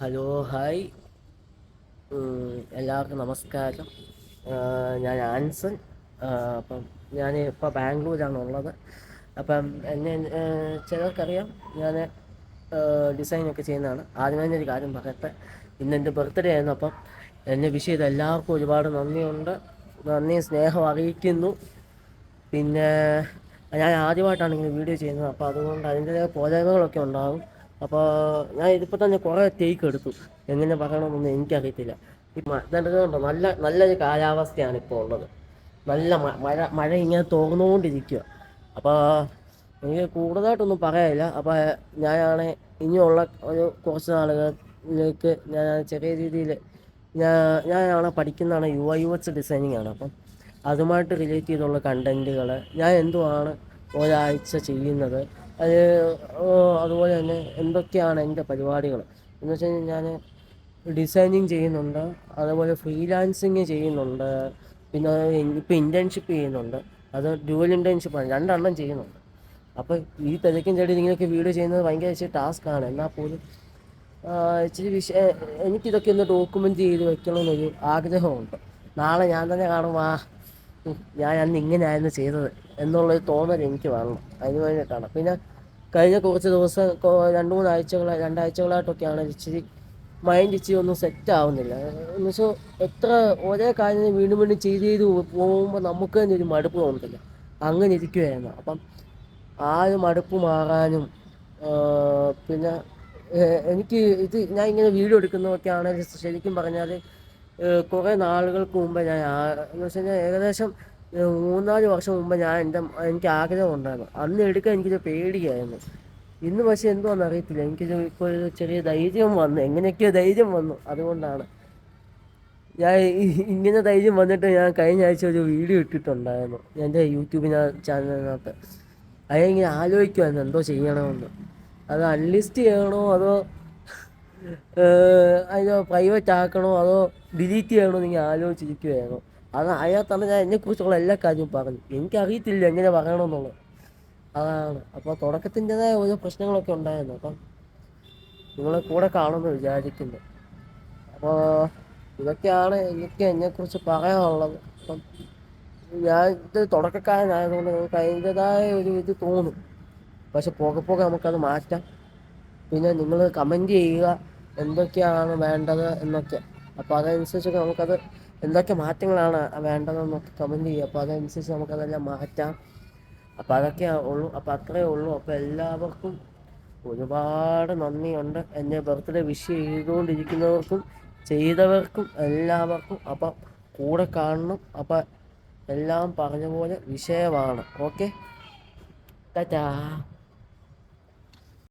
Hello hi. എല്ലാവർക്കും നമസ്കാരം. ഞാൻ ആൻസൺ. അപ്പം ഞാൻ ഇപ്പോൾ ബാംഗ്ലൂരാണ് ഉള്ളത്. അപ്പം എന്നെ ചിലർക്കറിയാം, ഞാൻ ഡിസൈനൊക്കെ ചെയ്യുന്നതാണ്. ആദ്യമേ തന്നെ ഒരു കാര്യം പറയട്ടെ, ഇന്നെൻ്റെ ബർത്ത്ഡേ ആയിരുന്നു. അപ്പം എന്നെ വിഷ് ചെയ്ത എല്ലാവർക്കും ഒരുപാട് നന്ദിയുണ്ട്, നന്ദിയും സ്നേഹം അറിയിക്കുന്നു. പിന്നെ ഞാൻ ആദ്യമായിട്ടാണ് ഇങ്ങനെ വീഡിയോ ചെയ്യുന്നത്, അപ്പോൾ അതുകൊണ്ട് അതിൻ്റെതായ പോരായ്മകളൊക്കെ ഉണ്ടാകും. അപ്പോൾ ഞാൻ ഇതിപ്പോൾ തന്നെ കുറേ ടേക്ക് എടുത്തു, എങ്ങനെ പറയണമെന്നൊന്നും എനിക്കറിയത്തില്ല. ഇതുണ്ടോ, നല്ലൊരു കാലാവസ്ഥയാണ് ഇപ്പോൾ ഉള്ളത്. നല്ല മഴ ഇങ്ങനെ തോർന്നുകൊണ്ടിരിക്കുക. അപ്പോൾ എനിക്ക് കൂടുതലായിട്ടൊന്നും പറയാനില്ല. അപ്പോൾ ഞാനാണ് ഇനിയുള്ള ഒരു കുറച്ച് നാളുകളിലേക്ക് ഞാൻ ചെറിയ രീതിയിൽ ഞാനാണ് പഠിക്കുന്നതാണ് UI UX ഡിസൈനിങ് ആണ്. അപ്പം അതുമായിട്ട് റിലേറ്റ് ചെയ്തുള്ള കണ്ടൻറ്റുകൾ ഞാൻ എന്തുവാണ് ഒരാഴ്ച ചെയ്യുന്നത്, അത് അതുപോലെ തന്നെ എന്തൊക്കെയാണ് എൻ്റെ പരിപാടികൾ എന്ന് വെച്ച് കഴിഞ്ഞാൽ, ഞാൻ ഡിസൈനിങ് ചെയ്യുന്നുണ്ട്, അതുപോലെ ഫ്രീലാൻസിങ് ചെയ്യുന്നുണ്ട്, പിന്നെ ഇപ്പോൾ ഇൻറ്റേൺഷിപ്പ് ചെയ്യുന്നുണ്ട്. അത് ഡ്യുവൽ ഇൻറ്റേൺഷിപ്പാണ്, രണ്ടെണ്ണം ചെയ്യുന്നുണ്ട്. അപ്പോൾ ഈ തിരക്കും ചെടി ഇങ്ങനെയൊക്കെ വീഡിയോ ചെയ്യുന്നത് ഭയങ്കര ഇച്ചിരി ടാസ്ക്കാണ്. എന്നാൽ പോലും ഇച്ചിരി എനിക്കിതൊക്കെ ഒന്ന് ഡോക്യുമെൻ്റ് ചെയ്ത് വെക്കണമെന്നൊരു ആഗ്രഹമുണ്ട്. നാളെ ഞാൻ തന്നെ കാണും, ഞാൻ അന്ന് ഇങ്ങനെയായിരുന്നു ചെയ്തത് എന്നുള്ളൊരു തോന്നൽ എനിക്ക് വേണം. അതിന് വേണ്ടിയിട്ടാണ്. പിന്നെ കഴിഞ്ഞ കുറച്ച് ദിവസം, രണ്ടാഴ്ചകളായിട്ടൊക്കെയാണ് ഇച്ചിരി മൈൻഡ് ഇച്ചിരി ഒന്നും സെറ്റ് ആവുന്നില്ല. എന്ന് വെച്ചാൽ എത്ര ഒരേ കാര്യം വീണ്ടും വീണ്ടും ചെയ്ത് പോകുമ്പോൾ നമുക്ക് തന്നെ ഒരു മടുപ്പ് തോന്നത്തില്ല, അങ്ങനെ ഇരിക്കുമായിരുന്നു. അപ്പം ആ ഒരു മടുപ്പ് മാറാനും, പിന്നെ എനിക്ക് ഞാൻ ഇങ്ങനെ വീഡിയോ എടുക്കുന്നതൊക്കെ ആണെങ്കിൽ ശരിക്കും പറഞ്ഞാൽ കുറേ നാളുകൾക്ക് മുമ്പ് എന്ന് വെച്ച് കഴിഞ്ഞാൽ ഏകദേശം 3-4 വർഷം മുമ്പ് എനിക്ക് ആഗ്രഹം ഉണ്ടായിരുന്നു. അന്ന് എടുക്കാൻ എനിക്കൊരു പേടിയായിരുന്നു. ഇന്ന് പക്ഷേ എന്തുവാണെന്ന് അറിയത്തില്ല, ഇപ്പോൾ ഒരു ചെറിയ ധൈര്യം വന്നു, എങ്ങനെയൊക്കെയോ ധൈര്യം വന്നു. അതുകൊണ്ടാണ് ഞാൻ ഇങ്ങനെ ധൈര്യം വന്നിട്ട് ഞാൻ കഴിഞ്ഞ ആഴ്ച ഒരു വീഡിയോ ഇട്ടിട്ടുണ്ടായിരുന്നു എൻ്റെ യൂട്യൂബ് ചാനലിനകത്ത്. അതിങ്ങനെ ആലോചിക്കുമായിരുന്നു എന്തോ ചെയ്യണമെന്ന്. അത് അൺലിസ്റ്റ് ചെയ്യണോ, അതോ അതിന് പ്രൈവറ്റ് ആക്കണോ, അതോ ഡിലീറ്റ് ചെയ്യണോ എന്നിങ്ങനെ ആലോചിച്ചിരിക്കുമായിരുന്നു. അതിനകത്താണ് ഞാൻ എന്നെക്കുറിച്ചുള്ള എല്ലാ കാര്യവും പറഞ്ഞു. എനിക്കറിയത്തില്ല എങ്ങനെ പറയണമെന്നുള്ളത്, അതാണ്. അപ്പോൾ തുടക്കത്തിൻ്റെതായ ഓരോ പ്രശ്നങ്ങളൊക്കെ ഉണ്ടായിരുന്നു. അപ്പം നിങ്ങളെ കൂടെ കാണുമെന്ന് വിചാരിക്കുന്നു. അപ്പോൾ ഇതൊക്കെയാണ് എനിക്ക് എന്നെക്കുറിച്ച് പറയാനുള്ളത്. അപ്പം ഞാൻ തുടക്കക്കാരനായതുകൊണ്ട് നമുക്ക് അതിൻ്റെതായ ഒരു ഇത് തോന്നും. പക്ഷെ പോകെ പോകെ നമുക്കത് മാറ്റാം. പിന്നെ നിങ്ങൾ കമൻറ്റ് ചെയ്യുക എന്തൊക്കെയാണ് വേണ്ടത് എന്നൊക്കെ. അപ്പോൾ അതനുസരിച്ചൊക്കെ നമുക്കത് എന്തൊക്കെ മാറ്റങ്ങളാണ് വേണ്ടതെന്നൊക്കെ കമൻറ്റ് ചെയ്യുക. അപ്പോൾ അതനുസരിച്ച് നമുക്കതെല്ലാം മാറ്റാം. അപ്പോൾ അതൊക്കെ ഉള്ളൂ. അപ്പോൾ അത്രയേ ഉള്ളൂ. അപ്പോൾ എല്ലാവർക്കും ഒരുപാട് നന്ദിയുണ്ട്, എന്നെ ബർത്ത്ഡേ വിഷ് ചെയ്തുകൊണ്ടിരിക്കുന്നവർക്കും ചെയ്തവർക്കും എല്ലാവർക്കും. അപ്പം കൂടെ കാണണം. അപ്പം എല്ലാം പറഞ്ഞ പോലെ വിഷയമാണ്. ഓക്കെ, ടാറ്റാ.